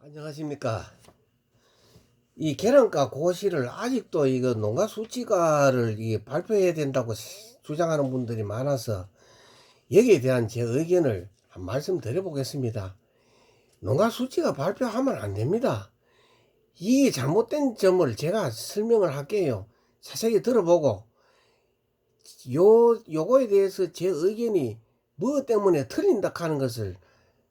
안녕하십니까. 이 계란가 고시를 아직도 이거 농가 수치가를 발표해야 된다고 주장하는 분들이 많아서 여기에 대한 제 의견을 한 말씀 드려보겠습니다. 농가 수치가 발표하면 안 됩니다. 이 잘못된 점을 제가 설명을 할게요. 자세히 들어보고 요거에 대해서 제 의견이 뭐 때문에 틀린다 하는 것을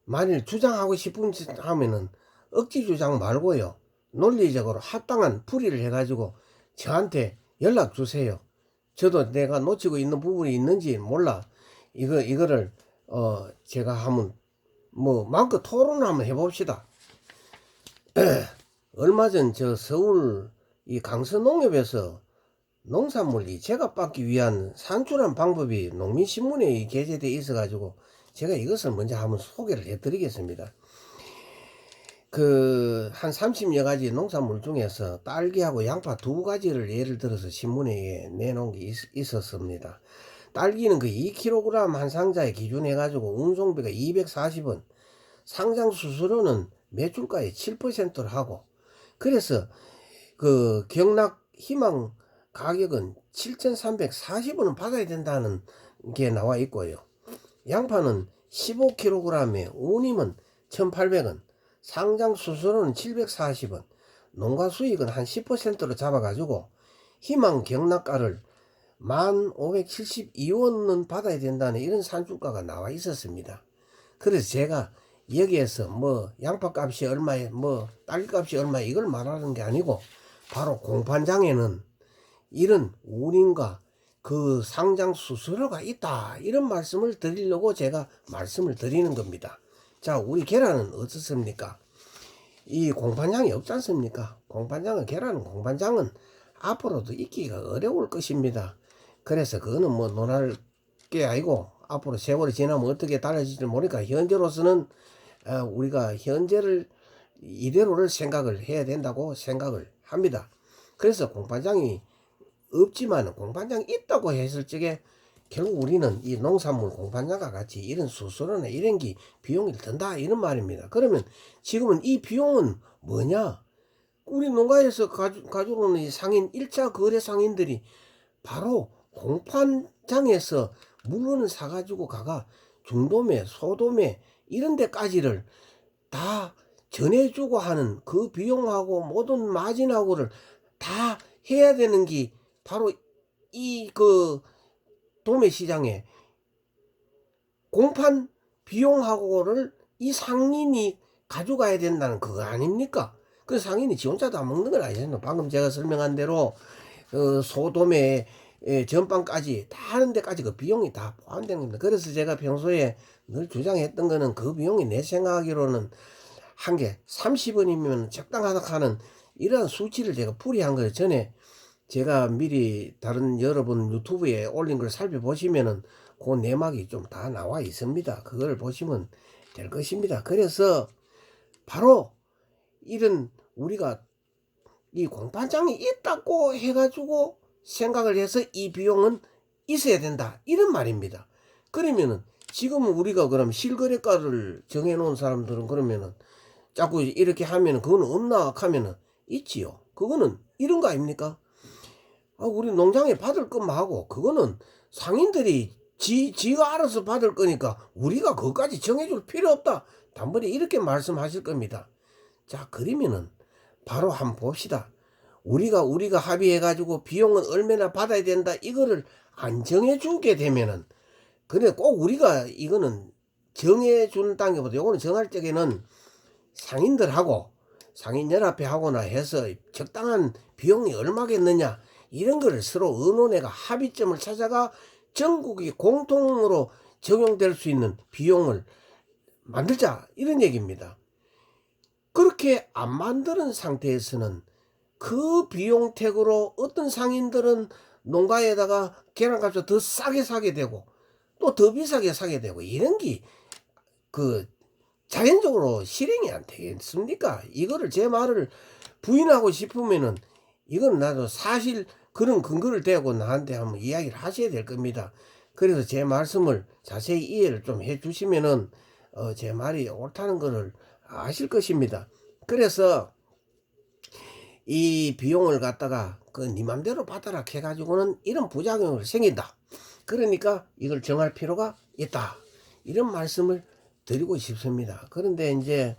만일 주장하고 싶은 하면은 억지 주장 말고요, 논리적으로 합당한 풀이를 해가지고 저한테 연락 주세요. 저도 내가 놓치고 있는 부분이 있는지 몰라. 이거를 제가 한번 마음껏 토론을 한번 해봅시다. 얼마 전 저 서울 이 강서농협에서 농산물 제값받기 위한 산출한 방법이 농민신문에 게재되어 있어 가지고 제가 이것을 먼저 한번 소개를 해 드리겠습니다. 한 30여 가지 농산물 중에서 딸기하고 양파 두 가지를 예를 들어서 신문에 내놓은 게 있었습니다. 딸기는 그 2kg 한 상자에 기준해 가지고 운송비가 240원, 상장 수수료는 매출가의 7%를 하고, 그래서 그 경락 희망 가격은 7,340원은 받아야 된다는 게 나와 있고요. 양파는 15kg에 운임은 1,800원, 상장 수수료는 740원, 농가 수익은 한 10%로 잡아가지고 희망 경락가를 1,572원은 받아야 된다는 이런 산출가가 나와 있었습니다. 그래서 제가 여기에서 양파값이 얼마에 딸기값이 얼마에 이걸 말하는 게 아니고 바로 공판장에는 이런 운임과 그 상장 수수료가 있다, 이런 말씀을 드리려고 제가 말씀을 드리는 겁니다. 자, 우리 계란은 어떻습니까? 이 공판장이 없지 않습니까? 계란은 공판장은 앞으로도 있기가 어려울 것입니다. 그래서 그거는 논할 게 아니고 앞으로 세월이 지나면 어떻게 달라질지 모르니까 현재로서는 우리가 현재를 이대로를 생각을 해야 된다고 생각을 합니다. 그래서 공판장이 없지만 공판장이 있다고 했을 적에 결국 우리는 이 농산물 공판장과 같이 이런 수수료나 이런 게 비용이 든다, 이런 말입니다. 그러면 지금은 이 비용은 뭐냐? 우리 농가에서 가져오는 이 상인, 1차 거래 상인들이 바로 공판장에서 물건을 사가지고 가가 중도매, 소도매 이런 데까지를 다 전해주고 하는 그 비용하고 모든 마진하고를 다 해야 되는 게 바로 이 도매시장에 공판 비용하고를 이 상인이 가져가야 된다는 그거 아닙니까? 그 상인이 지 혼자 다 먹는 건 아니잖아요. 방금 제가 설명한 대로 소도매 전반까지 다 하는 데까지 그 비용이 다 포함되는 겁니다. 그래서 제가 평소에 늘 주장했던 거는 그 비용이 내 생각하기로는 한 개 30원이면 적당하다 하는 이러한 수치를 제가 풀이한 거예요. 전에 제가 미리 다른 여러분 유튜브에 올린 걸 살펴보시면은 그 내막이 좀 다 나와 있습니다. 그걸 보시면 될 것입니다. 그래서 바로 이런 우리가 이 공판장이 있다고 해가지고 생각을 해서 이 비용은 있어야 된다, 이런 말입니다. 그러면은 지금은 우리가 그럼 실거래가를 정해놓은 사람들은 그러면은 자꾸 이렇게 하면은 그거는 없나 하면은 있지요. 그거는 이런 거 아닙니까? 우리 농장에 받을 것만 하고 그거는 상인들이 지가 알아서 받을 거니까 우리가 그것까지 정해줄 필요 없다, 단번에 이렇게 말씀하실 겁니다. 자, 그러면은 바로 한번 봅시다. 우리가 합의해가지고 비용은 얼마나 받아야 된다, 이거를 안 정해주게 되면은, 그래 꼭 우리가 이거는 정해준 단계보다 요거는 정할 적에는 상인들하고 상인연합회 하거나 해서 적당한 비용이 얼마겠느냐, 이런 거를 서로 의논해가 합의점을 찾아가 전국이 공통으로 적용될 수 있는 비용을 만들자, 이런 얘기입니다. 그렇게 안 만드는 상태에서는 그 비용택으로 어떤 상인들은 농가에다가 계란값을 더 싸게 사게 되고 또 더 비싸게 사게 되고, 이런 게 자연적으로 실행이 안 되겠습니까? 이거를 제 말을 부인하고 싶으면은 이건 나도 사실 그런 근거를 대고 나한테 한번 이야기를 하셔야 될 겁니다. 그래서 제 말씀을 자세히 이해를 좀 해주시면은 제 말이 옳다는 거를 아실 것입니다. 그래서 이 비용을 갖다가 네 맘대로 받아라 해가지고는 이런 부작용이 생긴다. 그러니까 이걸 정할 필요가 있다. 이런 말씀을 드리고 싶습니다. 그런데 이제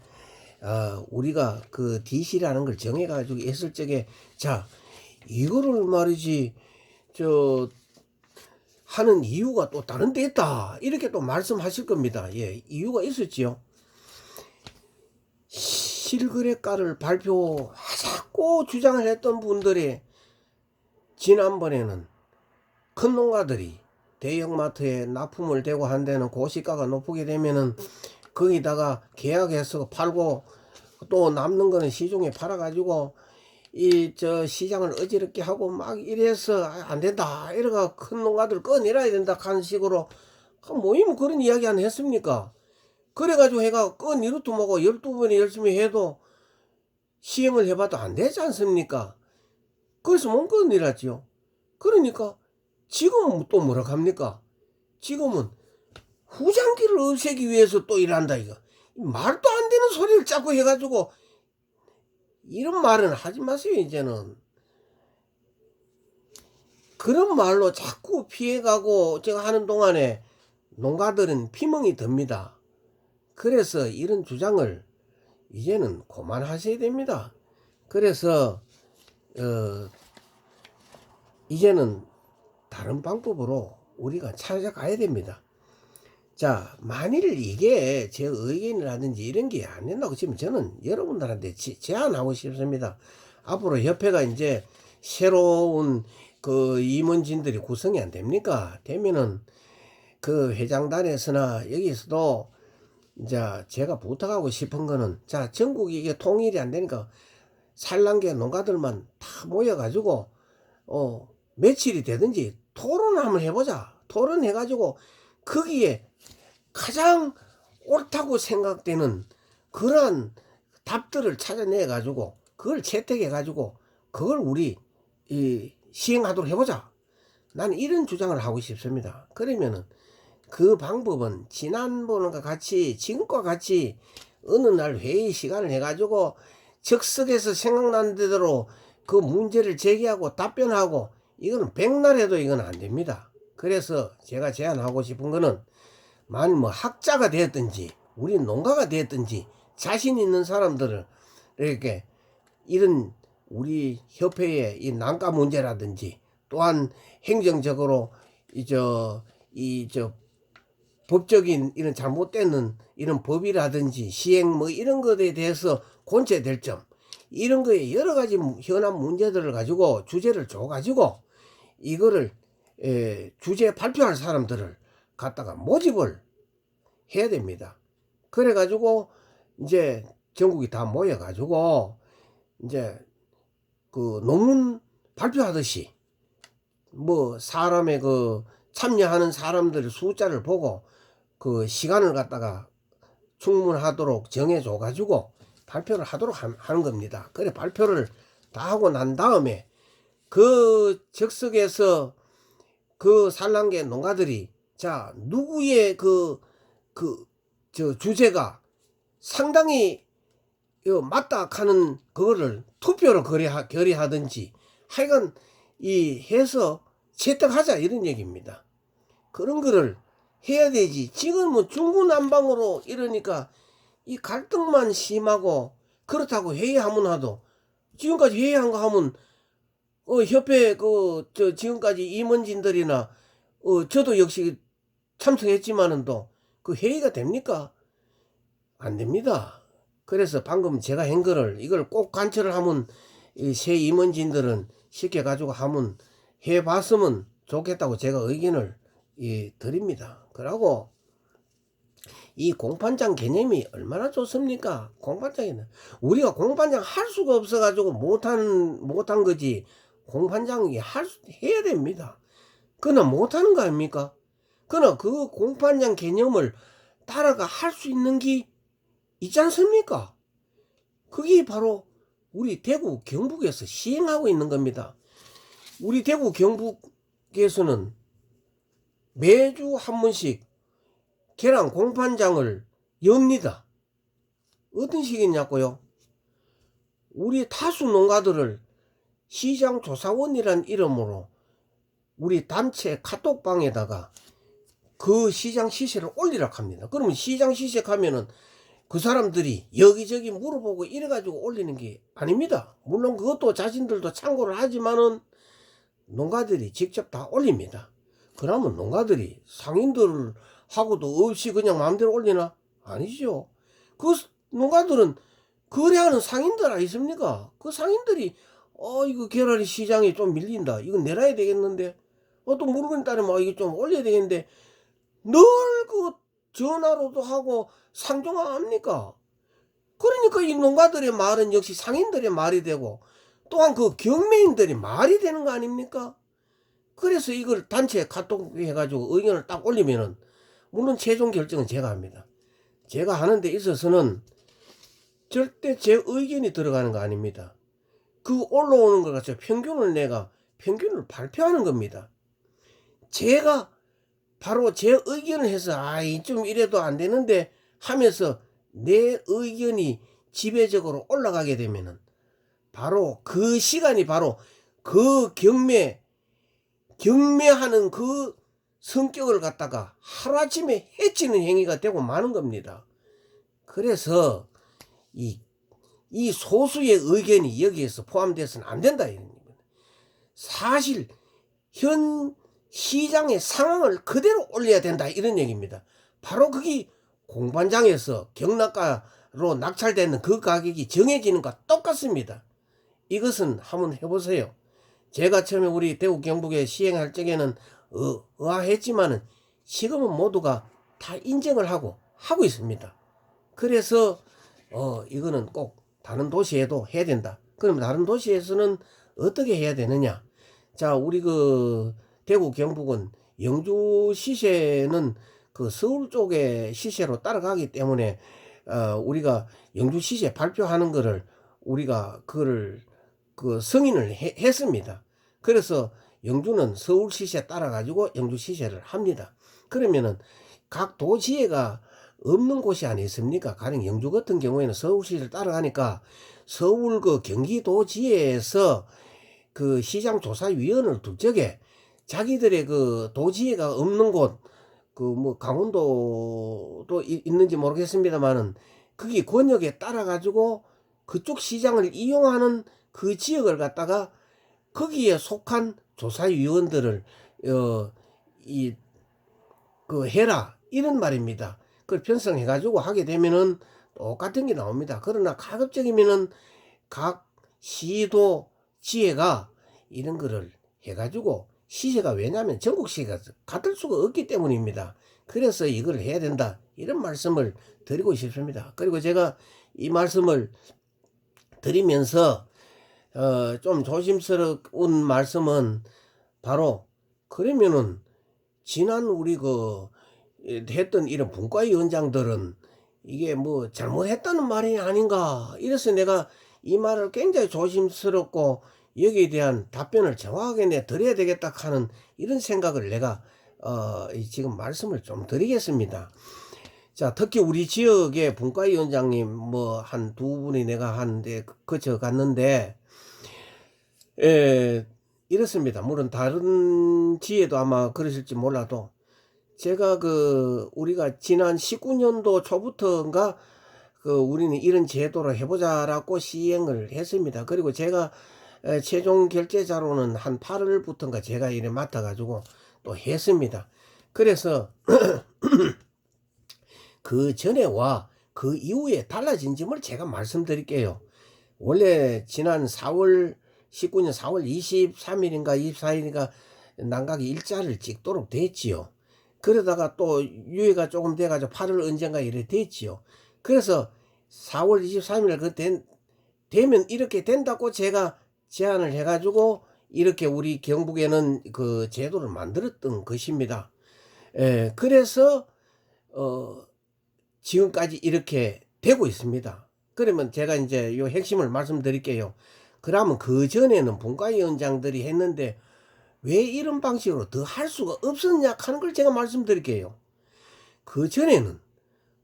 우리가 그 DC라는 걸 정해가지고 있을 적에 자 이거를 말이지 하는 이유가 또 다른 데 있다 이렇게 또 말씀하실 겁니다. 예, 이유가 있었지요. 실거래가를 발표하자고 주장을 했던 분들이 지난번에는 큰 농가들이 대형마트에 납품을 대고 한 데는 고시가가 높게 되면은 거기다가 계약해서 팔고 또 남는 거는 시중에 팔아가지고 시장을 어지럽게 하고 막 이래서 안 된다 이래가 큰 농가들 꺼내놔야 된다 하는 식으로 모이면 그런 이야기 안 했습니까? 그래가지고 해가 꺼내놓도 뭐고 12번에 열심히 해도 시행을 해봐도 안 되지 않습니까? 그래서 못 꺼내놨지요. 그러니까 지금은 또 뭐라 합니까? 지금은 후장기를 없애기 위해서 또 일한다 이거. 말도 안 되는 소리를 자꾸 해가지고 이런 말은 하지 마세요. 이제는 그런 말로 자꾸 피해가고 제가 하는 동안에 농가들은 피멍이 듭니다. 그래서 이런 주장을 이제는 그만하셔야 됩니다. 그래서 이제는 다른 방법으로 우리가 찾아가야 됩니다. 자, 만일 이게 제 의견이라든지 이런 게 안 된다고 치면 저는 여러분들한테 제안하고 싶습니다. 앞으로 협회가 이제 새로운 그 임원진들이 구성이 안 됩니까? 되면은 그 회장단에서나 여기서도 이제 제가 부탁하고 싶은 거는 자, 전국이 이게 통일이 안 되니까 산란계 농가들만 다 모여가지고 며칠이 되든지 토론을 한번 해보자. 토론해가지고 거기에 가장 옳다고 생각되는 그러한 답들을 찾아내 가지고 그걸 채택해 가지고 그걸 우리 시행하도록 해보자. 나는 이런 주장을 하고 싶습니다. 그러면은 그 방법은 지난번과 같이 지금과 같이 어느 날 회의 시간을 해 가지고 즉석에서 생각나는 대로 그 문제를 제기하고 답변하고 이거는 백날 해도 이건 안 됩니다. 그래서 제가 제안하고 싶은 거는 만일 뭐 학자가 되었든지 우리 농가가 되었든지 자신 있는 사람들을 이렇게 이런 우리 협회의 이 난가 문제라든지 또한 행정적으로 법적인 이런 잘못되는 이런 법이라든지 시행 뭐 이런 것에 대해서 권체될 점 이런 거에 여러 가지 현안 문제들을 가지고 주제를 줘 가지고 이거를 주제 발표할 사람들을 갖다가 모집을 해야 됩니다. 그래 가지고 이제 전국이 다 모여 가지고 이제 그 논문 발표하듯이 뭐 사람의 그 참여하는 사람들의 숫자를 보고 그 시간을 갖다가 충분하도록 정해줘 가지고 발표를 하도록 하는 겁니다. 그래 발표를 다 하고 난 다음에 그 즉석에서 그 산란계 농가들이 자 누구의 주제가 상당히 맞다 하는 그거를 투표로 결의하든지 하여간 해서 채택하자 이런 얘기입니다. 그런 거를 해야 되지. 지금 뭐 중구난방으로 이러니까 이 갈등만 심하고 그렇다고 회의하면 하도 지금까지 회의한 거 하면 협회 지금까지 임원진들이나 저도 역시 참석했지만은 또 그 회의가 됩니까? 안 됩니다. 그래서 방금 제가 한 거를 이걸 꼭 관철을 하면 새 임원진들은 쉽게 가지고 하면 해봤으면 좋겠다고 제가 의견을 드립니다. 그러고 이 공판장 개념이 얼마나 좋습니까? 공판장에는 우리가 공판장 할 수가 없어 가지고 못한 거지 공판장이 해야 됩니다. 그러나 못하는 거 아닙니까? 그러나 그 공판장 개념을 따라가 할 수 있는 게 있지 않습니까? 그게 바로 우리 대구 경북에서 시행하고 있는 겁니다. 우리 대구 경북에서는 매주 한 번씩 계란 공판장을 엽니다. 어떤 식이냐고요? 우리 다수 농가들을 시장조사원이란 이름으로 우리 단체 카톡방에다가 그 시장 시세를 올리라 합니다. 그러면 시장 시세 가면은 그 사람들이 여기저기 물어보고 이래가지고 올리는 게 아닙니다. 물론 그것도 자신들도 참고를 하지만은 농가들이 직접 다 올립니다. 그러면 농가들이 상인들하고도 없이 그냥 마음대로 올리나? 아니죠. 그 농가들은 거래하는 상인들 아니십니까? 그 상인들이 이거 계란이 시장이 좀 밀린다. 이거 내놔야 되겠는데. 또 물건 따르면 이게 좀 올려야 되겠는데. 늘 그 전화로도 하고 상종합니까? 그러니까 이 농가들의 말은 역시 상인들의 말이 되고 또한 그 경매인들이 말이 되는 거 아닙니까? 그래서 이걸 단체 카톡 해가지고 의견을 딱 올리면은 물론 최종 결정은 제가 합니다. 제가 하는 데 있어서는 절대 제 의견이 들어가는 거 아닙니다. 그 올라오는 것 같아서 평균을 발표하는 겁니다. 제가 바로 제 의견을 해서 좀 이래도 안 되는데 하면서 내 의견이 지배적으로 올라가게 되면은 바로 그 시간이 바로 그 경매하는 그 성격을 갖다가 하루아침에 해치는 행위가 되고 마는 겁니다. 그래서 이 소수의 의견이 여기에서 포함돼서는 안 된다 이런 겁니다. 사실 현 시장의 상황을 그대로 올려야 된다 이런 얘기입니다. 바로 그게 공판장에서 경락가로 낙찰되는 그 가격이 정해지는 것과 똑같습니다. 이것은 한번 해보세요. 제가 처음에 우리 대구 경북에 시행할 적에는 의아했지만은 지금은 모두가 다 인정을 하고 있습니다. 그래서 이거는 꼭 다른 도시에도 해야 된다. 그럼 다른 도시에서는 어떻게 해야 되느냐? 자, 우리 그 대구 경북은 영주 시세는 그 서울 쪽의 시세로 따라가기 때문에 우리가 영주 시세 발표하는 거를 우리가 그거를 그 승인을 했습니다. 그래서 영주는 서울 시세 따라 가지고 영주 시세를 합니다. 그러면은 각 도지회가 없는 곳이 아니 있습니까? 가령 영주 같은 경우에는 서울 시세를 따라가니까 서울 그 경기도지회에서 그 시장조사위원을 둘 적에 자기들의 그 도지회가 없는 곳, 그 뭐 강원도도 있는지 모르겠습니다만은 그게 권역에 따라 가지고 그쪽 시장을 이용하는 그 지역을 갖다가 거기에 속한 조사위원들을 해라 이런 말입니다. 그걸 편성해 가지고 하게 되면은 똑같은 게 나옵니다. 그러나 가급적이면은 각 시도 지회가 이런 거를 해 가지고 시세가 왜냐하면 전국 시세가 같을 수가 없기 때문입니다. 그래서 이걸 해야 된다 이런 말씀을 드리고 싶습니다. 그리고 제가 이 말씀을 드리면서 좀 조심스러운 말씀은 바로 그러면은 지난 우리 그 했던 이런 분과위원장들은 이게 뭐 잘못했다는 말이 아닌가 이래서 내가 이 말을 굉장히 조심스럽고 여기에 대한 답변을 정확하게 드려야 되겠다 하는 이런 생각을 내가 지금 말씀을 좀 드리겠습니다. 자, 특히 우리 지역의 분과위원장님 뭐 한 두 분이 내가 한데 거쳐 갔는데 이렇습니다. 물론 다른 지에도 아마 그러실지 몰라도 제가 우리가 지난 19년도 초부터인가 우리는 이런 제도를 해보자라고 시행을 했습니다. 그리고 제가 최종 결제자로는 한 8월부터인가 제가 이래 맡아가지고 또 했습니다. 그래서 그 전에와 그 이후에 달라진 점을 제가 말씀드릴게요. 원래 지난 19년 4월 23일인가 24일인가 난각이 일자를 찍도록 됐지요. 그러다가 또 유예가 조금 돼가지고 8월 언젠가 이래 됐지요. 그래서 4월 23일 되면 이렇게 된다고 제가 제안을 해가지고 이렇게 우리 경북에는 그 제도를 만들었던 것입니다. 그래서 지금까지 이렇게 되고 있습니다. 그러면 제가 이제 요 핵심을 말씀드릴게요. 그러면 그 전에는 분과위원장들이 했는데 왜 이런 방식으로 더 할 수가 없었냐 하는 걸 제가 말씀드릴게요. 그 전에는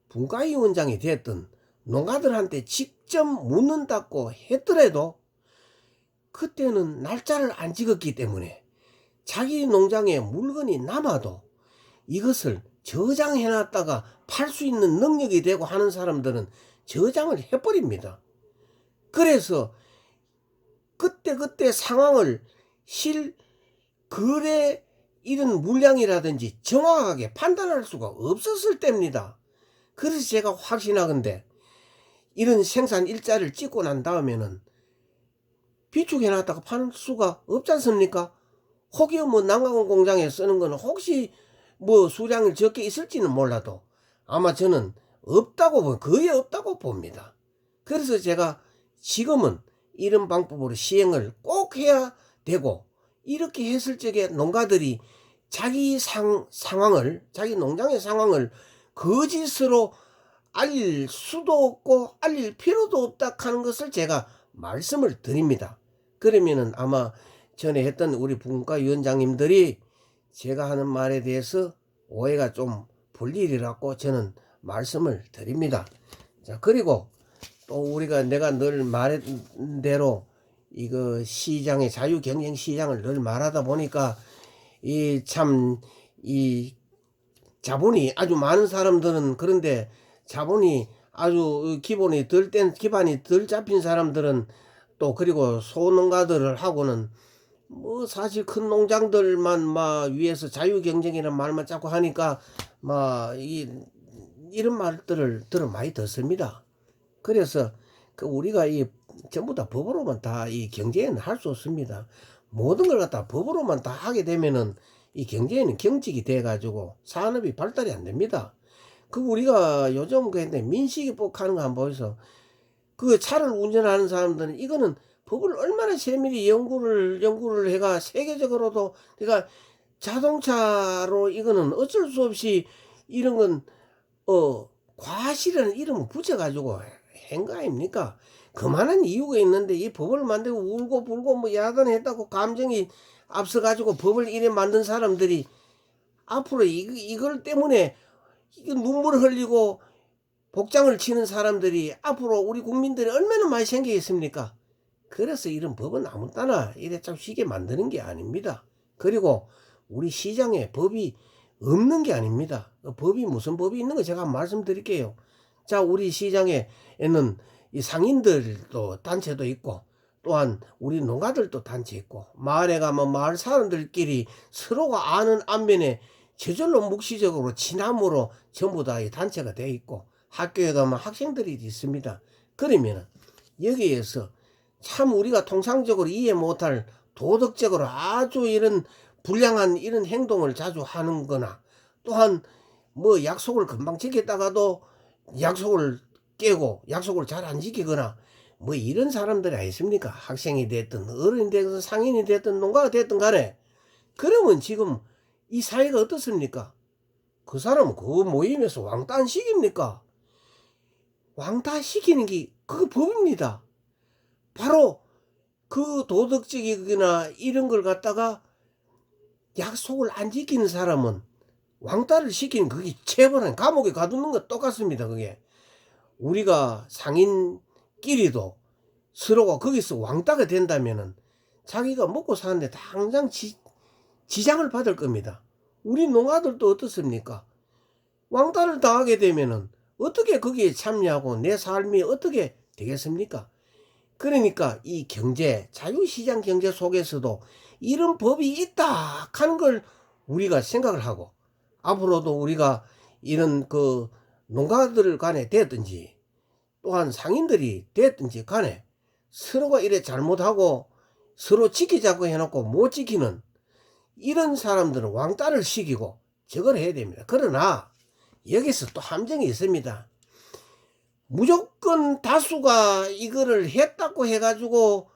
분과위원장이 됐든 농가들한테 직접 묻는다고 했더라도 그때는 날짜를 안 찍었기 때문에 자기 농장에 물건이 남아도 이것을 저장해 놨다가 팔 수 있는 능력이 되고 하는 사람들은 저장을 해버립니다. 그래서 그때그때 상황을 실거래 이런 물량이라든지 정확하게 판단할 수가 없었을 때입니다. 그래서 제가 확신하건대 이런 생산 일자를 찍고 난 다음에는 비축해 놨다가 팔 수가 없지 않습니까? 혹여 뭐 난강 공장에 쓰는 거는 혹시 뭐 수량이 적게 있을지는 몰라도 아마 저는 없다고 거의 없다고 봅니다. 그래서 제가 지금은 이런 방법으로 시행을 꼭 해야 되고, 이렇게 했을 적에 농가들이 자기 상황을, 자기 농장의 상황을 거짓으로 알릴 수도 없고 알릴 필요도 없다 하는 것을 제가 말씀을 드립니다. 그러면은 아마 전에 했던 우리 분과위원장님들이 제가 하는 말에 대해서 오해가 좀 불리리라고 저는 말씀을 드립니다. 자, 그리고 또 우리가 내가 늘 말한 대로 이거 시장의 자유경쟁 시장을 늘 말하다 보니까 이 자본이 아주 많은 사람들은, 그런데 자본이 아주 기반이 덜 잡힌 사람들은 또, 그리고 소농가들을 하고는 뭐 사실 큰 농장들만 막 위에서 자유경쟁이라는 말만 자꾸 하니까 막 이런 말들을 많이 듣습니다. 그래서 우리가 전부 다 법으로만 다 이 경제에는 할 수 없습니다. 모든 걸 갖다 법으로만 다 하게 되면은 이 경제에는 경직이 돼 가지고 산업이 발달이 안 됩니다. 우리가 요즘 민식이법 하는 거 한번 보이소. 차를 운전하는 사람들은 이거는 법을 얼마나 세밀히 연구를 해가 세계적으로도, 그러니까 자동차로 이거는 어쩔 수 없이 이런 건 과실이라는 이름을 붙여가지고 한 거 아닙니까? 그만한 이유가 있는데 이 법을 만들고 울고 불고 뭐 야단했다고 감정이 앞서가지고 법을 이래 만든 사람들이 앞으로 이걸 때문에 눈물을 흘리고 복장을 치는 사람들이 앞으로 우리 국민들이 얼마나 많이 생기겠습니까? 그래서 이런 법은 아무 따나 이래 참 쉽게 만드는 게 아닙니다. 그리고 우리 시장에 법이 없는 게 아닙니다. 법이 무슨 법이 있는 거 제가 말씀드릴게요. 자, 우리 시장에는 이 상인들도 단체도 있고, 또한 우리 농가들도 단체 있고, 마을에 가면 마을 사람들끼리 서로가 아는 안면에 저절로 묵시적으로 친함으로 전부 다 이 단체가 되어 있고, 학교에 가면 학생들이 있습니다. 그러면 여기에서 참 우리가 통상적으로 이해 못할 도덕적으로 아주 이런 불량한 이런 행동을 자주 하는 거나, 또한 뭐 약속을 금방 지켰다가도 약속을 깨고 약속을 잘 안 지키거나 뭐 이런 사람들이 아니십니까? 학생이 됐든 어른이 됐든 상인이 됐든 농가가 됐든 간에. 그러면 지금 이 사회가 어떻습니까? 그 사람은 그 모임에서 왕따 안 시킵니까? 왕따 시키는 게 그거 법입니다. 바로 그 도덕적이거나 이런 걸 갖다가 약속을 안 지키는 사람은 왕따를 시키는, 그게 체벌한 감옥에 가두는 거 똑같습니다. 그게 우리가 상인끼리도 서로가 거기서 왕따가 된다면은 자기가 먹고 사는데 당장 지장을 받을 겁니다. 우리 농가들도 어떻습니까? 왕따를 당하게 되면은 어떻게 거기에 참여하고 내 삶이 어떻게 되겠습니까? 그러니까 이 경제, 자유시장 경제 속에서도 이런 법이 있다 하는 걸 우리가 생각을 하고, 앞으로도 우리가 이런 농가들 간에 됐든지 또한 상인들이 됐든지 간에 서로가 이래 잘못하고 서로 지키자고 해놓고 못 지키는 이런 사람들은 왕따를 시키고 저걸 해야 됩니다. 그러나 여기서 또 함정이 있습니다. 무조건 다수가 이거를 했다고 해가지고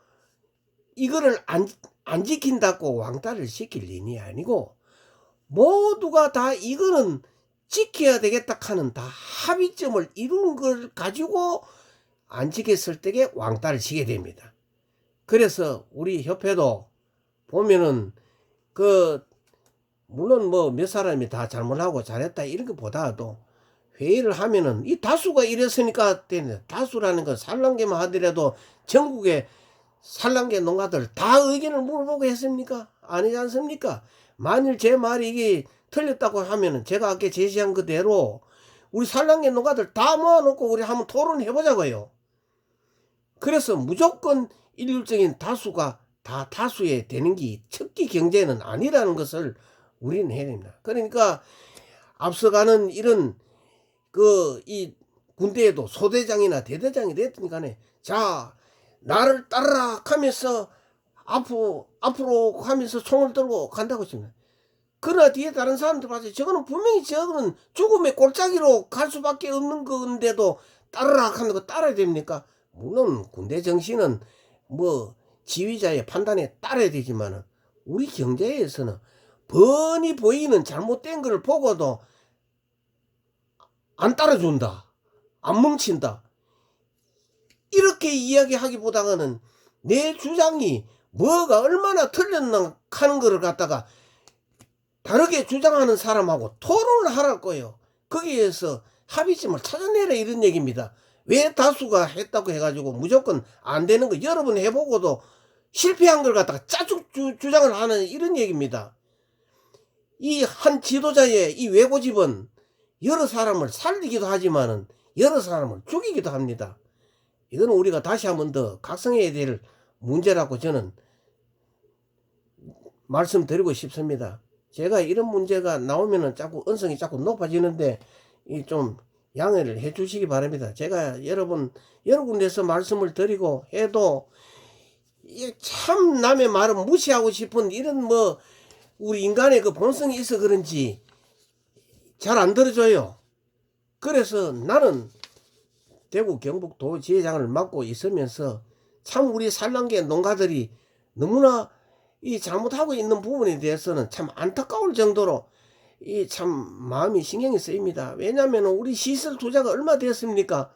이거를 안 지킨다고 왕따를 시킬 일이 아니고, 모두가 다 이거는 지켜야 되겠다 하는 다 합의점을 이룬 걸 가지고 안 지켰을 때에 왕따를 치게 됩니다. 그래서 우리 협회도 보면은 물론 뭐 몇 사람이 다 잘못하고 잘했다 이런 것보다도 회의를 하면은 이 다수가 이랬으니까 되네. 다수라는 건 산란계만 하더라도 전국의 산란계 농가들 다 의견을 물어보고 했습니까? 아니지 않습니까? 만일 제 말이 이게 틀렸다고 하면은 제가 아까 제시한 그대로 우리 산란계 농가들 다 모아놓고 우리 한번 토론해 보자고요. 그래서 무조건 일률적인 다수가 다 다수에 되는 게 척기 경제는 아니라는 것을 우리는 해야 됩니다. 그러니까 앞서가는 이런 이 군대에도 소대장이나 대대장이 됐든 간에 자 나를 따르라 하면서 앞으로 하면서 총을 들고 간다고 했습니다. 그러나 뒤에 다른 사람들 봐서 저거는 분명히 저거는 죽음의 골짜기로 갈 수밖에 없는 건데도 따르라 하는 거 따라야 됩니까? 물론 군대 정신은 뭐 지휘자의 판단에 따라야 되지만 우리 경제에서는 뻔히 보이는 잘못된 걸 보고도 안 따라준다, 안 뭉친다, 이렇게 이야기하기보다는 내 주장이 뭐가 얼마나 틀렸나 하는 거를 갖다가 다르게 주장하는 사람하고 토론을 하랄 거예요. 거기에서 합의점을 찾아내라 이런 얘기입니다. 왜 다수가 했다고 해가지고 무조건 안 되는 거 여러 번 해보고도 실패한 걸 갖다가 짜죽 주장을 하는 이런 얘기입니다. 이 한 지도자의 이 외고집은 여러 사람을 살리기도 하지만은 여러 사람을 죽이기도 합니다. 이건 우리가 다시 한번 더 각성해야 될 문제라고 저는 말씀드리고 싶습니다. 제가 이런 문제가 나오면은 자꾸 언성이 자꾸 높아지는데 이 좀 양해를 해 주시기 바랍니다. 제가 여러 군데서 말씀을 드리고 해도 참 남의 말을 무시하고 싶은 이런 뭐 우리 인간의 그 본성이 있어 그런지 잘 안 들어줘요. 그래서 나는 대구 경북도 지회장을 맡고 있으면서 참 우리 산란계 농가들이 너무나 이 잘못하고 있는 부분에 대해서는 참 안타까울 정도로 이 참 마음이 신경이 쓰입니다. 왜냐하면 우리 시설 투자가 얼마 됐습니까?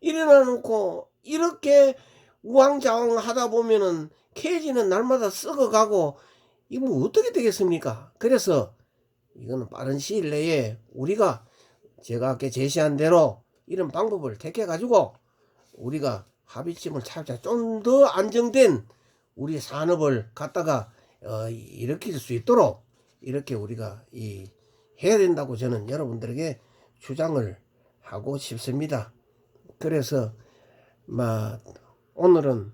일어나 놓고 이렇게 우왕좌왕 하다 보면은 케이지는 날마다 썩어가고 이거 뭐 어떻게 되겠습니까? 그래서 이거는 빠른 시일 내에 우리가 제가 아까 제시한 대로 이런 방법을 택해 가지고 우리가 합의점을 찾자, 좀 더 안정된 우리 산업을 갖다가 일으킬 수 있도록 이렇게 우리가 해야 된다고 저는 여러분들에게 주장을 하고 싶습니다. 그래서 오늘은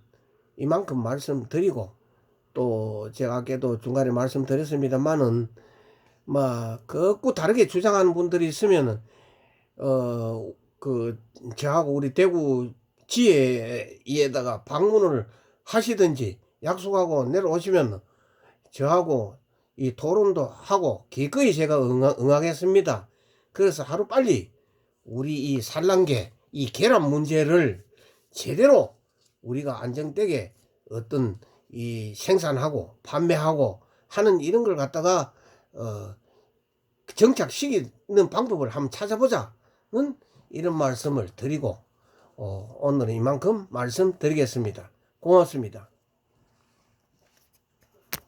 이만큼 말씀드리고 또 제가 아까도 중간에 말씀드렸습니다만은 그거 다르게 주장하는 분들이 있으면은 저하고 우리 대구 지회에다가 방문을 하시든지 약속하고 내려오시면 저하고 이 토론도 하고 기꺼이 제가 응하겠습니다. 그래서 하루빨리 우리 이 산란계 이 계란 문제를 제대로 우리가 안정되게 어떤 이 생산하고 판매하고 하는 이런 걸 갖다가 정착시키는 방법을 한번 찾아보자는 이런 말씀을 드리고 오늘은 이만큼 말씀드리겠습니다. 고맙습니다.